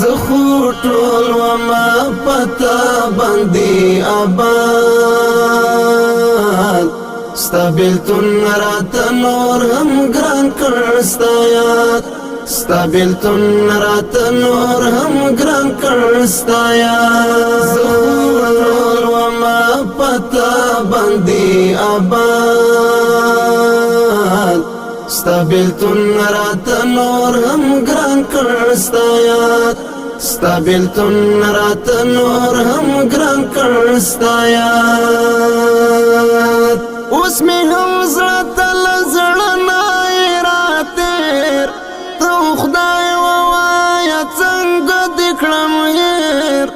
زخو ټول وما پتا باندې آباد ستا بیلتون رات نور هم ګران کړ ستا یاد ستا بیلتون رات نور هم ګران کړ ستا یاد زخو ټول وما پتا باندې آباد ستا بیلتون رات نور هم ګران کړ ستا یاد ستا بیلتون رات نور هم ګران کړ ستا یاد اوس مې هم زړه ته له زړه نه راتېر ته خدای ووایه څنګه دې کړم هېر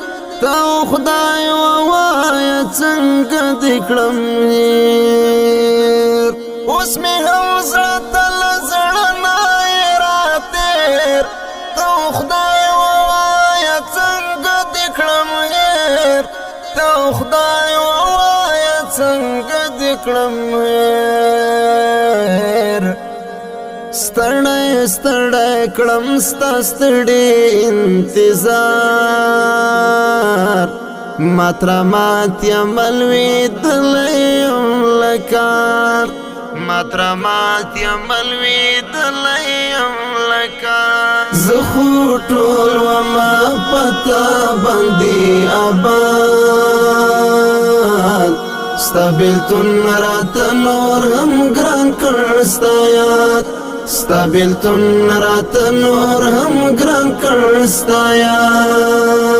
ته خدای ووایه څنګه دې کړم هېر اوس مې هم زړه ته له زړه نه راتېر ته خدای ووایه څنګه دې کړم هېر ته خدای ووایه څنګه دې کړم هېر ستړی ستړی کړم ستا ستړي انتظار ماتره مات یم لوېدلی یم لکار ماتره مات یم لوېدلی یم لکار زه خو ټول وما پتا باندې آباد ستا بیلتون رات نور هم ګران کړ ستا یاد ستا بیلتون رات نور هم ګران کړ ستا یاد